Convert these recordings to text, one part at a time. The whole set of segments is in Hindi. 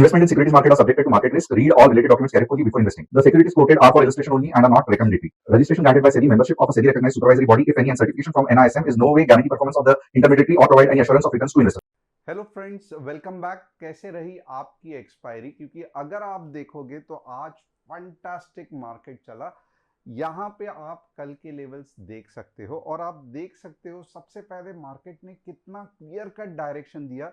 Investment in securities market are subjected to market risk. Read all related documents carefully before investing. The securities quoted are for illustration only and are not recommendatory. Registration granted by SEBI. Membership of a SEBI recognized supervisory body, if any, and certification from NISM is no way guarantee performance of the intermediary or provide any assurance of returns to investors. Hello friends, welcome back. कैसे रही आपकी एक्सपायरी? क्योंकि अगर आप देखोगे तो आज फंटास्टिक मार्केट चला। यहाँ पे आप कल के लेवल्स देख सकते हो और आप देख सकते हो सबसे पहले मार्केट ने कितना क्लियर कट डायरेक्शन दिया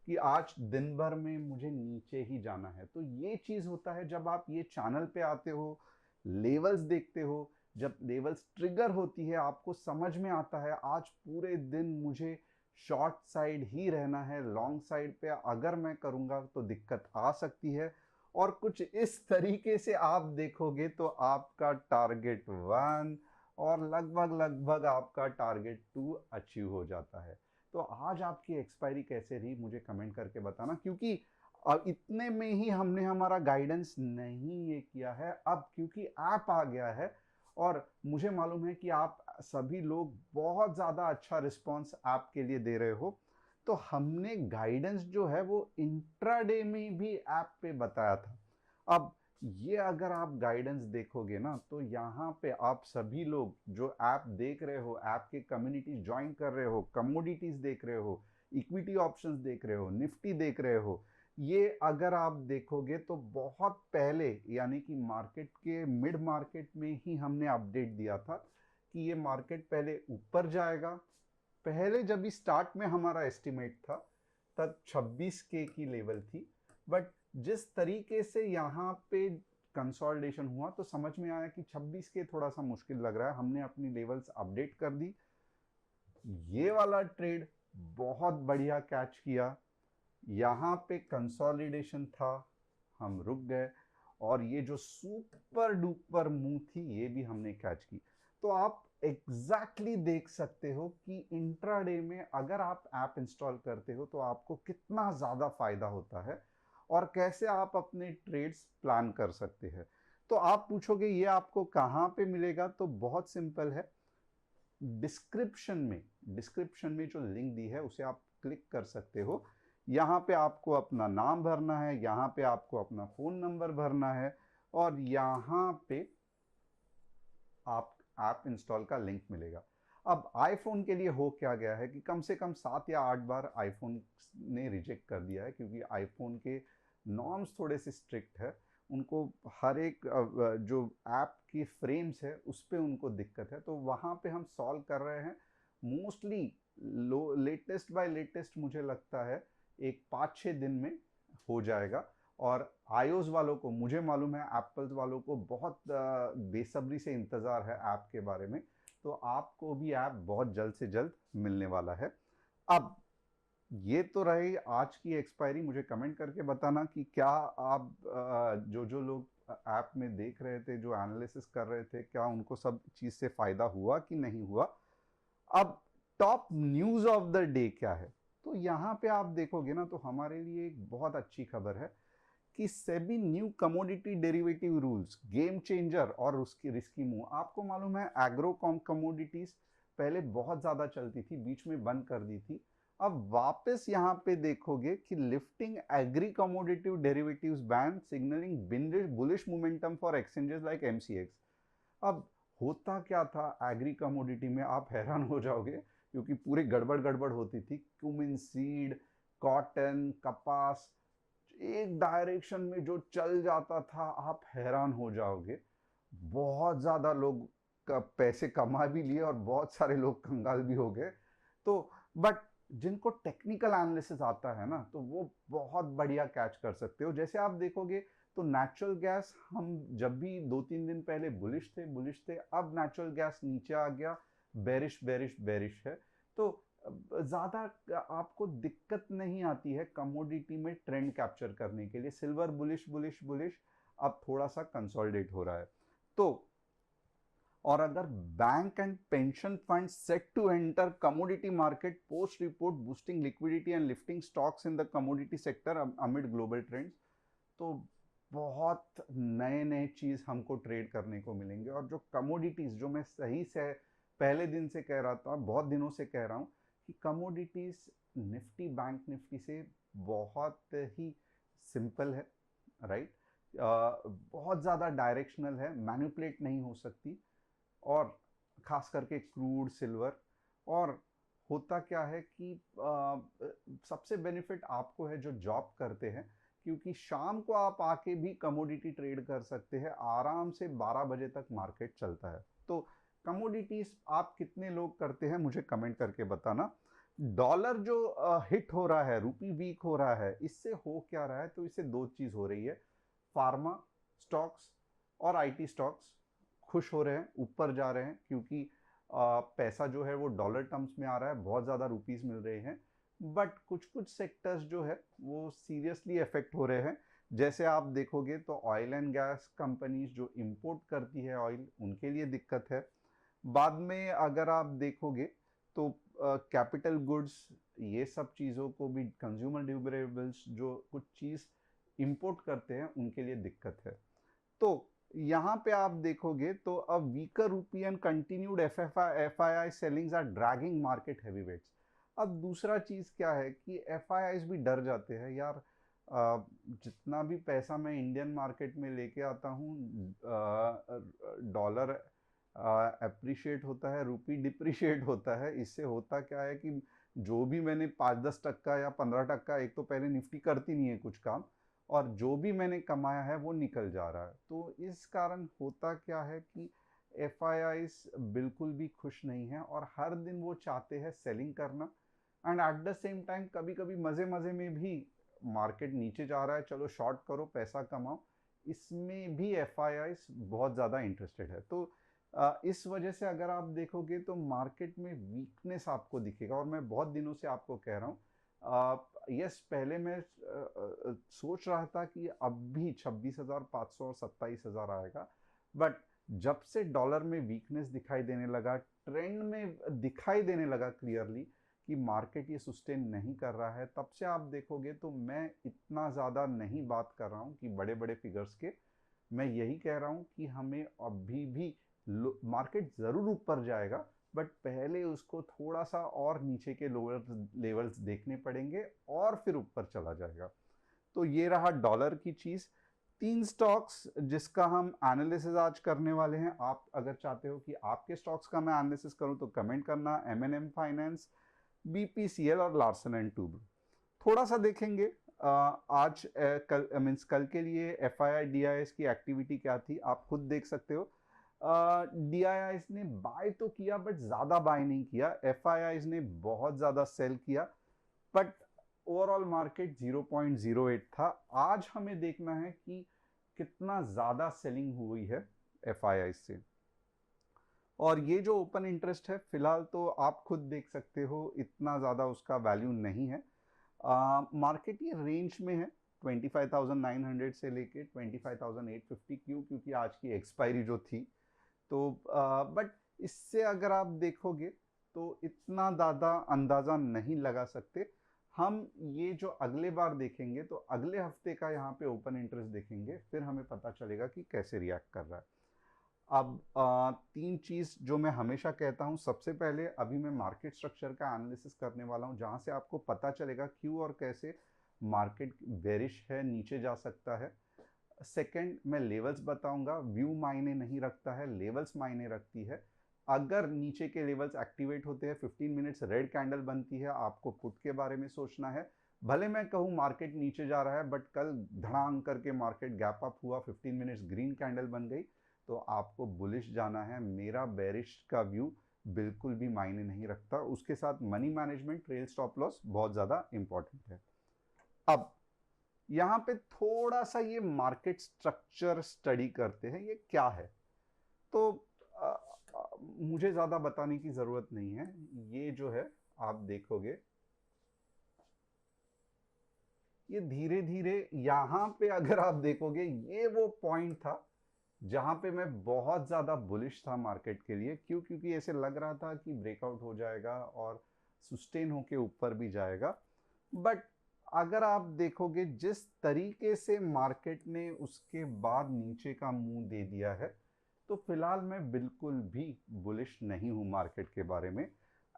कि आज दिन भर में मुझे नीचे ही जाना है। तो ये चीज होता है जब आप ये चैनल पे आते हो, लेवल्स देखते हो, जब लेवल्स ट्रिगर होती है आपको समझ में आता है आज पूरे दिन मुझे शॉर्ट साइड ही रहना है, लॉन्ग साइड पे अगर मैं करूंगा तो दिक्कत आ सकती है। और कुछ इस तरीके से आप देखोगे तो आपका टारगेट 1 और लगभग लगभग आपका टारगेट 2 अचीव हो जाता है। तो आज आपकी एक्सपायरी कैसे रही मुझे कमेंट करके बताना, क्योंकि इतने में ही हमने हमारा गाइडेंस नहीं ये किया है। अब क्योंकि ऐप आ गया है और मुझे मालूम है कि आप सभी लोग बहुत ज़्यादा अच्छा रिस्पॉन्स ऐप के लिए दे रहे हो, तो हमने गाइडेंस जो है वो इंट्राडे में भी ऐप पे बताया था। अब ये अगर आप गाइडेंस देखोगे ना तो यहाँ पे आप सभी लोग जो ऐप देख रहे हो, ऐप के कम्युनिटी ज्वाइन कर रहे हो, कमोडिटीज देख रहे हो, इक्विटी ऑप्शंस देख रहे हो, निफ्टी देख रहे हो, ये अगर आप देखोगे तो बहुत पहले यानी कि मार्केट के मिड मार्केट में ही हमने अपडेट दिया था कि ये मार्केट पहले ऊपर जाएगा। पहले जब भी स्टार्ट में हमारा एस्टिमेट था तब 26 के की लेवल थी, बट जिस तरीके से यहाँ पे कंसोलिडेशन हुआ तो समझ में आया कि 26 के थोड़ा सा मुश्किल लग रहा है। हमने अपनी लेवल्स अपडेट कर दी। ये वाला ट्रेड बहुत बढ़िया कैच किया। यहाँ पे कंसोलिडेशन था, हम रुक गए और ये जो सुपर डुपर मूव थी ये भी हमने कैच की। तो आप एग्जैक्टली देख सकते हो कि इंट्राडे में अगर आप ऐप इंस्टॉल करते हो तो आपको कितना ज़्यादा फायदा होता है और कैसे आप अपने ट्रेड्स प्लान कर सकते हैं। तो आप पूछोगे ये आपको कहाँ पे मिलेगा, तो बहुत सिंपल है। डिस्क्रिप्शन में जो लिंक दी है उसे आप क्लिक कर सकते हो। यहाँ पे आपको अपना नाम भरना है, यहाँ पे आपको अपना फ़ोन नंबर भरना है और यहाँ पे आप ऐप इंस्टॉल का लिंक मिलेगा। अब आईफोन के लिए हो क्या गया है कि कम से कम 7 या 8 बार आईफोन ने रिजेक्ट कर दिया है, क्योंकि आईफोन के नॉर्म्स थोड़े से स्ट्रिक्ट है। उनको हर एक जो ऐप की फ्रेम्स है उस पर उनको दिक्कत है, तो वहाँ पे हम सॉल्व कर रहे हैं। मोस्टली लेटेस्ट बाय लेटेस्ट मुझे लगता है एक 5-6 दिन में हो जाएगा। और आईओएस वालों को मुझे मालूम है, एप्पल्स वालों को बहुत बेसब्री से इंतज़ार है ऐप के बारे में, तो आपको भी ऐप बहुत जल्द से जल्द मिलने वाला है। अब ये तो रही आज की एक्सपायरी। मुझे कमेंट करके बताना कि क्या आप जो जो लोग ऐप में देख रहे थे, जो एनालिसिस कर रहे थे, क्या उनको सब चीज़ से फ़ायदा हुआ कि नहीं हुआ। अब top news of the day क्या है, तो यहाँ पे आप देखोगे ना तो हमारे लिए एक बहुत अच्छी खबर है कि SEBI new commodity derivative rules game changer और उसकी रिस्की मूव। आपको मालूम है एग्रो कमोडिटीज पहले बहुत ज्यादा चलती थी, बीच में बंद कर दी थी। अब वापस यहाँ पे देखोगे कि lifting agri commodity derivatives ban signalling bullish momentum for exchanges like MCX. अब होता क्या था एग्री कमोडिटी में, आप हैरान हो जाओगे क्योंकि पूरी गड़बड़ गड़बड़ होती थी। क्यूमिन सीड, कॉटन, कपास, एक डायरेक्शन में जो चल जाता था आप हैरान हो जाओगे। बहुत ज़्यादा लोग पैसे कमा भी लिए और बहुत सारे लोग कंगाल भी हो गए। तो बट जिनको टेक्निकल एनालिसिस आता है ना तो वो बहुत बढ़िया कैच कर सकते हो। जैसे आप देखोगे तो नेचुरल गैस, हम जब भी 2-3 दिन पहले बुलिश थे, अब नेचुरल गैस नीचे आ गया, बेरिश बेरिश बेरिश है। तो ज़्यादा आपको दिक्कत नहीं आती है कमोडिटी में ट्रेंड कैप्चर करने के लिए। सिल्वर बुलिश बुलिश बुलिश, अब थोड़ा सा कंसोलिडेट हो रहा है। तो और अगर bank and pension fund set to enter commodity market post report boosting liquidity and lifting stocks in the commodity sector amid global trends, तो बहुत नए नए चीज़ हमको ट्रेड करने को मिलेंगे। और जो कमोडिटीज़, जो मैं सही से पहले दिन से कह रहा था, बहुत दिनों से कह रहा हूँ कि कमोडिटीज़ निफ्टी बैंक निफ्टी से बहुत ही सिंपल है, राइट। बहुत ज़्यादा डायरेक्शनल है, मैनिपुलेट नहीं हो सकती, और ख़ास करके क्रूड, सिल्वर। और होता क्या है कि सबसे बेनिफिट आपको है जो जॉब करते हैं, क्योंकि शाम को आप आके भी कमोडिटी ट्रेड कर सकते हैं, आराम से 12 बजे तक मार्केट चलता है। तो कमोडिटीज आप कितने लोग करते हैं मुझे कमेंट करके बताना। डॉलर जो हिट हो रहा है, रूपी वीक हो रहा है, इससे हो क्या रहा है? तो इससे दो चीज़ हो रही है। फार्मा स्टॉक्स और आईटी स्टॉक्स खुश हो रहे हैं, ऊपर जा रहे हैं, क्योंकि पैसा जो है वो डॉलर टर्म्स में आ रहा है, बहुत ज़्यादा रुपीस मिल रहे हैं। बट कुछ कुछ सेक्टर्स जो है वो सीरियसली अफेक्ट हो रहे हैं। जैसे आप देखोगे तो ऑयल एंड गैस कंपनीज जो इंपोर्ट करती है ऑयल, उनके लिए दिक्कत है। बाद में अगर आप देखोगे तो कैपिटल गुड्स, ये सब चीज़ों को भी, कंज्यूमर ड्यूरेबल्स जो कुछ चीज़ इंपोर्ट करते हैं, उनके लिए दिक्कत है। तो यहाँ पे आप देखोगे तो अब weaker rupee and continued FII sellings are dragging market heavyweights. अब दूसरा चीज़ क्या है कि एफआईआईज भी डर जाते हैं यार। जितना भी पैसा मैं इंडियन मार्केट में लेके आता हूँ, डॉलर अप्रिशिएट होता है, रूपी डिप्रिशिएट होता है। इससे होता क्या है कि जो भी मैंने 5-10% या 15%, एक तो पहले निफ्टी करती नहीं है कुछ काम, और जो भी मैंने कमाया है वो निकल जा रहा है। तो इस कारण होता क्या है कि एफआईआईज बिल्कुल भी खुश नहीं है, और हर दिन वो चाहते हैं सेलिंग करना, and at the same time कभी कभी मज़े मज़े में भी मार्केट नीचे जा रहा है, चलो शॉर्ट करो, पैसा कमाओ, इसमें भी एफआईआईज बहुत ज़्यादा इंटरेस्टेड है। तो इस वजह से अगर आप देखोगे तो मार्केट में वीकनेस आपको दिखेगा। और मैं बहुत दिनों से आपको कह रहा हूँ, यस, पहले मैं सोच रहा था कि अब भी 26,500 और 27,000 आएगा, बट जब से डॉलर में वीकनेस दिखाई देने लगा, ट्रेंड में दिखाई देने लगा क्लियरली कि मार्केट ये सस्टेन नहीं कर रहा है, तब से आप देखोगे तो मैं इतना ज़्यादा नहीं बात कर रहा हूँ कि बड़े बड़े फिगर्स के। मैं यही कह रहा हूँ कि हमें अभी भी मार्केट ज़रूर ऊपर जाएगा, बट पहले उसको थोड़ा सा और नीचे के लोअर लेवल्स देखने पड़ेंगे, और फिर ऊपर चला जाएगा। तो ये रहा डॉलर की चीज़। 3 स्टॉक्स जिसका हम एनालिसिस आज करने वाले हैं। आप अगर चाहते हो कि आपके स्टॉक्स का मैं एनालिसिस करूं तो कमेंट करना। M&M फाइनेंस, BPCL और लार्सन एंड टूब्रो। थोड़ा सा देखेंगे आज कल मीन्स कल के लिए FII DIS की एक्टिविटी क्या थी, आप खुद देख सकते हो। DIS ने बाय तो किया, बट ज़्यादा बाय नहीं किया। FIIs ने बहुत ज़्यादा सेल किया, बट ओवरऑल मार्केट 0.08 था। आज हमें देखना है कि कितना ज़्यादा सेलिंग हुई है FII से। और ये जो ओपन इंटरेस्ट है, फिलहाल तो आप खुद देख सकते हो, इतना ज़्यादा उसका वैल्यू नहीं है। मार्केट ये रेंज में है 25,900 से लेके 25,850। क्योंकि आज की एक्सपायरी जो थी, तो बट इससे अगर आप देखोगे तो इतना ज़्यादा अंदाज़ा नहीं लगा सकते। हम ये जो अगले बार देखेंगे तो अगले हफ्ते का यहाँ पे ओपन इंटरेस्ट देखेंगे, फिर हमें पता चलेगा कि कैसे रिएक्ट कर रहा है। अब 3 चीज़ जो मैं हमेशा कहता हूँ। सबसे पहले अभी मैं मार्केट स्ट्रक्चर का एनालिसिस करने वाला हूँ, जहाँ से आपको पता चलेगा क्यों और कैसे मार्केट बेरिश है, नीचे जा सकता है। सेकंड, मैं लेवल्स बताऊंगा। व्यू मायने नहीं रखता है, लेवल्स मायने रखती है। अगर नीचे के लेवल्स एक्टिवेट होते हैं, 15 मिनट्स रेड कैंडल बनती है, आपको पुट के बारे में सोचना है। भले मैं कहूँ मार्केट नीचे जा रहा है, बट कल धड़ांग करके मार्केट गैप अप हुआ, 15 मिनट्स ग्रीन कैंडल बन गई, तो आपको बुलिश जाना है। मेरा बेरिश का व्यू बिल्कुल भी मायने नहीं रखता। उसके साथ money management, trail stop loss बहुत ज़्यादा इंपॉर्टेंट है। अब यहाँ पे थोड़ा सा ये मार्केट स्ट्रक्चर स्टडी करते हैं, ये क्या है। तो मुझे ज़्यादा बताने की ज़रूरत नहीं है। ये जो है आप देखोगे, ये धीरे धीरे यहाँ पे अगर आप देखोगे, ये वो पॉइंट था जहाँ पे मैं बहुत ज़्यादा बुलिश था मार्केट के लिए। क्यों? क्योंकि ऐसे लग रहा था कि ब्रेकआउट हो जाएगा और सस्टेन होके ऊपर भी जाएगा। बट अगर आप देखोगे जिस तरीके से मार्केट ने उसके बाद नीचे का मुंह दे दिया है, तो फिलहाल मैं बिल्कुल भी बुलिश नहीं हूँ मार्केट के बारे में।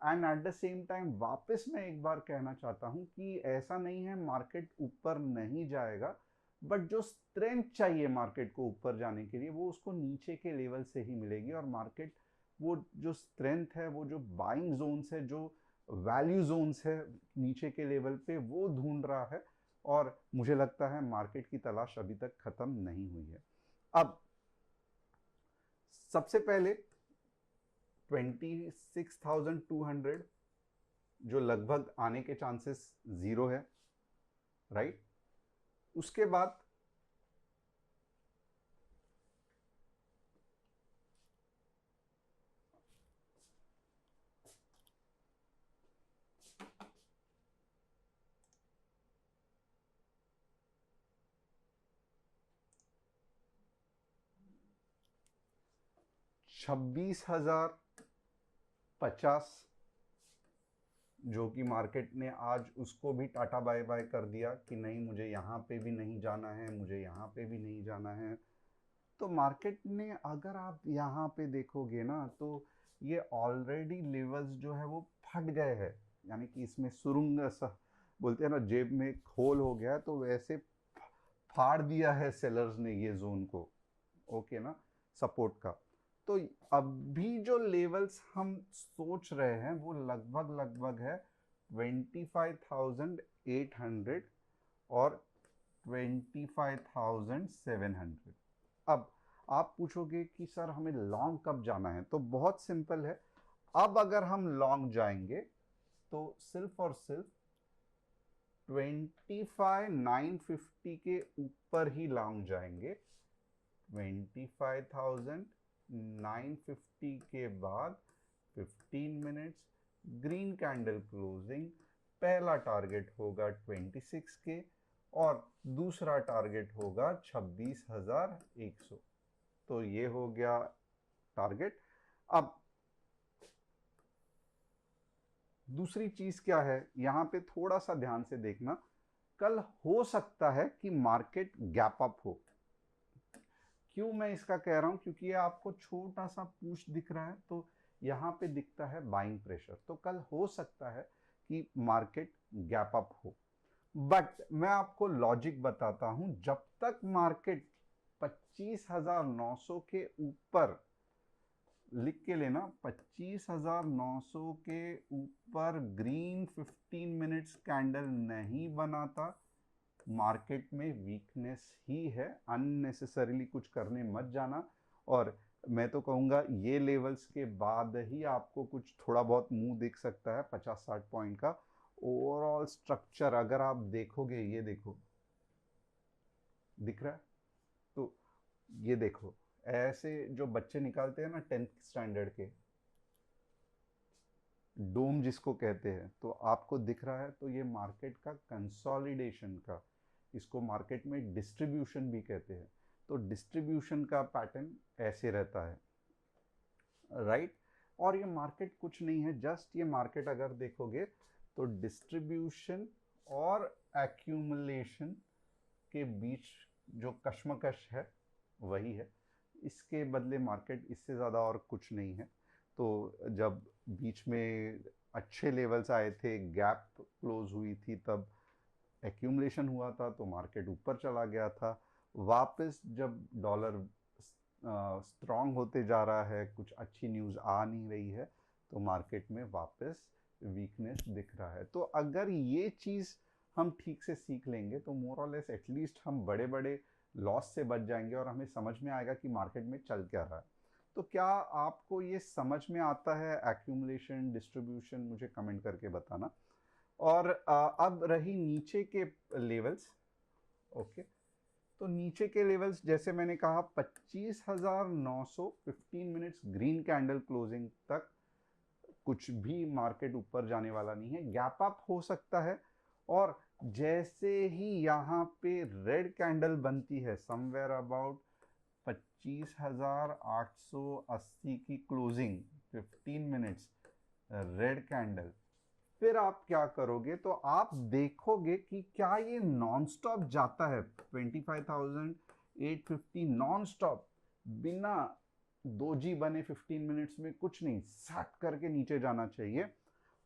And at the same time वापस मैं एक बार कहना चाहता हूँ कि ऐसा नहीं है मार्केट ऊपर नहीं जाएगा, बट जो स्ट्रेंथ चाहिए मार्केट को ऊपर जाने के लिए वो उसको नीचे के लेवल से ही मिलेगी। और मार्केट वो जो स्ट्रेंथ है, वो जो बाइंग जोन्स है, जो वैल्यू जोन्स है नीचे के लेवल पे, वो ढूंढ रहा है। और मुझे लगता है मार्केट की तलाश अभी तक खत्म नहीं हुई है। अब सबसे पहले 26,200 जो लगभग आने के चांसेस जीरो है, राइट। उसके बाद $26,050 जो कि मार्केट ने आज उसको भी टाटा बाय बाय कर दिया कि नहीं, मुझे यहाँ पे भी नहीं जाना है, मुझे यहाँ पे भी नहीं जाना है। तो मार्केट ने, अगर आप यहाँ पे देखोगे ना, तो ये ऑलरेडी लेवल्स जो है वो फट गए हैं, यानी कि इसमें सुरुंग सा बोलते हैं ना, जेब में खोल हो गया, तो वैसे फाड़ दिया है सेलर्स ने ये जोन को, ओके ना, सपोर्ट का। तो अभी जो लेवल्स हम सोच रहे हैं वो लगभग है 25,800 और 25,700। अब आप पूछोगे कि सर हमें लॉन्ग कब जाना है, तो बहुत सिंपल है। अब अगर हम लॉन्ग जाएंगे तो सिर्फ और सिर्फ 25,950 के ऊपर ही लॉन्ग जाएंगे। 25,950 के बाद 15 मिनट्स ग्रीन कैंडल क्लोजिंग, पहला टारगेट होगा 26 के और दूसरा टारगेट होगा 26,100। तो ये हो गया टारगेट। अब दूसरी चीज क्या है, यहां पे थोड़ा सा ध्यान से देखना। कल हो सकता है कि मार्केट गैप अप हो। क्यों मैं इसका कह रहा हूं, क्योंकि ये आपको छोटा सा पुश दिख रहा है, तो यहां पे दिखता है बाइंग प्रेशर। तो कल हो सकता है कि मार्केट गैप अप हो। बट मैं आपको लॉजिक बताता हूं, जब तक मार्केट 25,900 के ऊपर, लिख के लेना, 25,900 के ऊपर ग्रीन 15 मिनट्स कैंडल नहीं बनाता, मार्केट में वीकनेस ही है। अननेसेसरीली कुछ करने मत जाना। और मैं तो कहूँगा ये लेवल्स के बाद ही आपको कुछ थोड़ा बहुत मुंह दिख सकता है 50-60 पॉइंट का। ओवरऑल स्ट्रक्चर अगर आप देखोगे, ये देखो, दिख रहा है? तो ये देखो, ऐसे जो बच्चे निकालते हैं ना 10th स्टैंडर्ड के, डोम जिसको कहते हैं, तो आपको दिख रहा है। तो ये मार्केट का कंसोलिडेशन का, इसको मार्केट में डिस्ट्रीब्यूशन भी कहते हैं। तो डिस्ट्रीब्यूशन का पैटर्न ऐसे रहता है, राइट। और ये मार्केट कुछ नहीं है, जस्ट ये मार्केट अगर देखोगे तो डिस्ट्रीब्यूशन और एक्यूमुलेशन के बीच जो कश्मकश है वही है। इसके बदले मार्केट इससे ज़्यादा और कुछ नहीं है। तो जब बीच में अच्छे लेवल्स आए थे, गैप क्लोज हुई थी, तब एक्यूमुलेशन हुआ था, तो मार्केट ऊपर चला गया था। वापस जब डॉलर स्ट्रांग होते जा रहा है, कुछ अच्छी न्यूज़ आ नहीं रही है, तो मार्केट में वापस वीकनेस दिख रहा है। तो अगर ये चीज़ हम ठीक से सीख लेंगे तो मोर और लेस एटलीस्ट हम बड़े बड़े लॉस से बच जाएंगे और हमें समझ में आएगा कि मार्केट में चल क्या रहा है। तो क्या आपको ये समझ में आता है एक्यूमुलेशन, डिस्ट्रीब्यूशन? मुझे कमेंट करके बताना। और अब रही नीचे के लेवल्स, ओके। तो नीचे के लेवल्स जैसे मैंने कहा 25,900 15 मिनट्स ग्रीन कैंडल क्लोजिंग तक कुछ भी मार्केट ऊपर जाने वाला नहीं है, गैप अप हो सकता है। और जैसे ही यहाँ पे रेड कैंडल बनती है समवेयर अबाउट 25,880 की क्लोजिंग, 15 मिनट्स रेड कैंडल, फिर आप क्या करोगे, तो आप देखोगे कि क्या ये नॉन स्टॉप जाता है 25,850 नॉन स्टॉप, बिना दोजी बने 15 मिनट्स में कुछ नहीं, सट करके नीचे जाना चाहिए।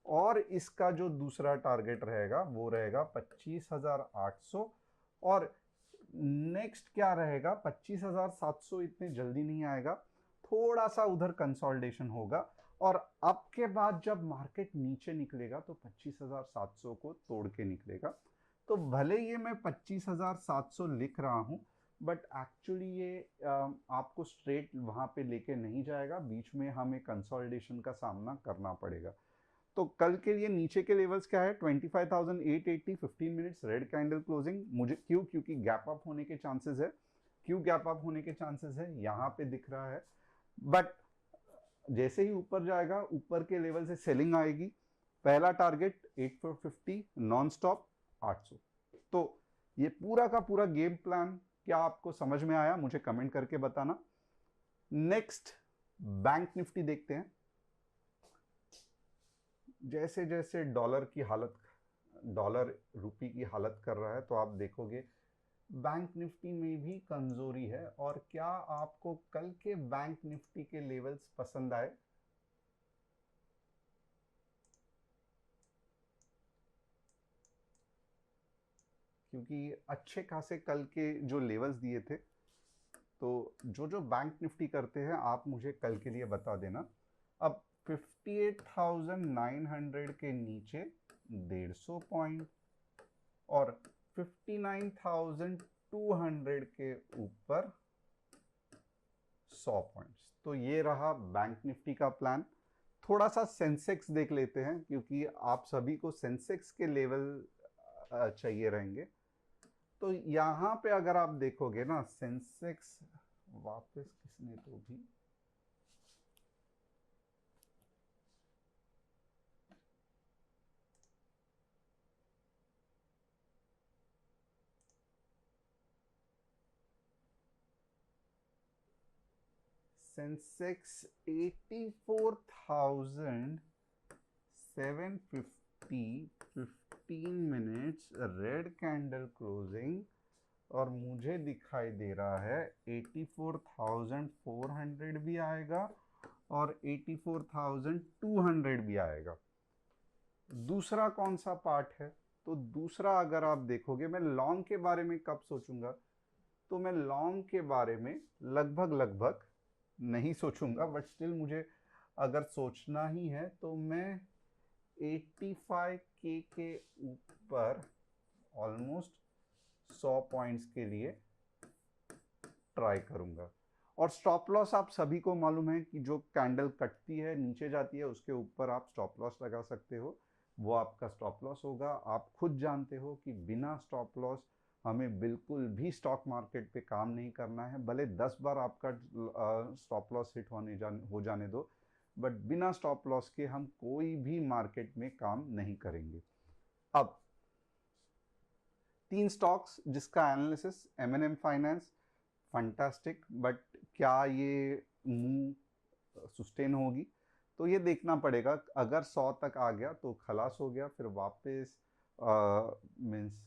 और इसका जो दूसरा टारगेट रहेगा वो रहेगा 25,800। और नेक्स्ट क्या रहेगा, 25,700 इतने जल्दी नहीं आएगा, थोड़ा सा उधर कंसोलिडेशन होगा और अब के बाद जब मार्केट नीचे निकलेगा तो 25,700 को तोड़ के निकलेगा। तो भले ये मैं 25,700 लिख रहा हूँ, बट एक्चुअली ये आपको स्ट्रेट वहाँ पे लेके नहीं जाएगा, बीच में हमें कंसोलिडेशन का सामना करना पड़ेगा। तो कल के लिए नीचे के लेवल्स क्या है, 25,880, 15 मिनट्स रेड कैंडल क्लोजिंग। मुझे क्योंकि गैप अप होने के चांसेस है। क्यों गैप अप होने के चांसेस है, यहाँ पे दिख रहा है, बट जैसे ही ऊपर जाएगा ऊपर के लेवल से सेलिंग आएगी। पहला टारगेट 8450 नॉन स्टॉप 800। तो ये पूरा का पूरा गेम प्लान क्या आपको समझ में आया, मुझे कमेंट करके बताना। नेक्स्ट बैंक निफ्टी देखते हैं। जैसे जैसे डॉलर रुपी की हालत कर रहा है, तो आप देखोगे बैंक निफ्टी में भी कमजोरी है। और क्या आपको कल के बैंक निफ्टी के लेवल्स पसंद आए? क्योंकि अच्छे खासे कल के जो लेवल्स दिए थे, तो जो बैंक निफ्टी करते हैं आप मुझे कल के लिए बता देना। अब 58,900 के नीचे 150 पॉइंट और 59,200 के ऊपर 100 पॉइंट्स। तो ये रहा बैंक निफ्टी का प्लान। थोड़ा सा सेंसेक्स देख लेते हैं, क्योंकि आप सभी को सेंसेक्स के लेवल चाहिए रहेंगे। तो यहाँ पे अगर आप देखोगे ना, सेंसेक्स वापस किसने तो भी Sensex 84,750, 15 minutes red candle closing, और मुझे दिखाई दे रहा है 84,400 भी आएगा और 84,200 भी आएगा। दूसरा कौन सा पार्ट है? तो दूसरा अगर आप देखोगे, मैं लॉन्ग के बारे में कब सोचूंगा, तो मैं लॉन्ग के बारे में लगभग नहीं सोचूंगा, बट स्टिल मुझे अगर सोचना ही है तो मैं 85K के ऊपर ऑलमोस्ट 100 पॉइंट्स के लिए ट्राई करूंगा। और स्टॉप लॉस आप सभी को मालूम है कि जो कैंडल कटती है नीचे जाती है उसके ऊपर आप स्टॉप लॉस लगा सकते हो, वो आपका स्टॉप लॉस होगा। आप खुद जानते हो कि बिना स्टॉप लॉस हमें बिल्कुल भी स्टॉक मार्केट पे काम नहीं करना है। भले 10 बार आपका स्टॉप लॉस हिट हो जाने दो, बट बिना स्टॉप लॉस के हम कोई भी मार्केट में काम नहीं करेंगे। अब 3 स्टॉक्स जिसका analysis, M&M finance fantastic, but क्या ये मूव सस्टेन होगी, तो ये देखना पड़ेगा। अगर 100 तक आ गया तो खलास हो गया, फिर वापस मीन्स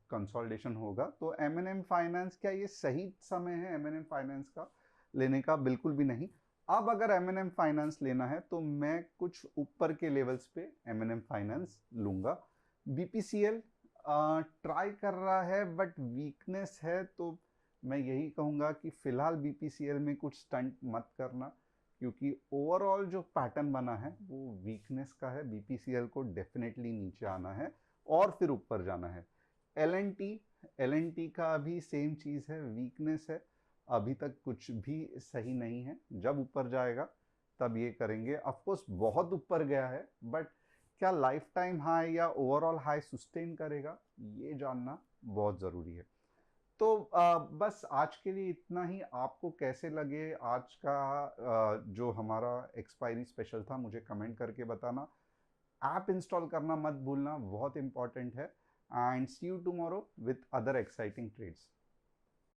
कंसोलिडेशन होगा। तो M&M फाइनेंस, क्या ये सही समय है M&M फाइनेंस का लेने का? बिल्कुल भी नहीं। अब अगर M&M फाइनेंस लेना है तो मैं कुछ ऊपर के लेवल्स पे M&M फाइनेंस लूंगा। BPCL ट्राई कर रहा है बट वीकनेस है, तो मैं यही कहूँगा कि फिलहाल BPCL में कुछ स्टंट मत करना, क्योंकि ओवरऑल जो पैटर्न बना है वो वीकनेस का है। BPCL को डेफिनेटली नीचे आना है और फिर ऊपर जाना है। LNT का भी सेम चीज़ है, वीकनेस है, अभी तक कुछ भी सही नहीं है। जब ऊपर जाएगा तब ये करेंगे। ऑफकोर्स बहुत ऊपर गया है, बट क्या लाइफ टाइम हाई या ओवरऑल हाई सस्टेन करेगा, ये जानना बहुत ज़रूरी है। तो बस आज के लिए इतना ही। आपको कैसे लगे आज का जो हमारा एक्सपायरी स्पेशल था, मुझे कमेंट करके बताना। ऐप इंस्टॉल करना मत भूलना, बहुत इंपॉर्टेंट है। And see you tomorrow with other exciting trades.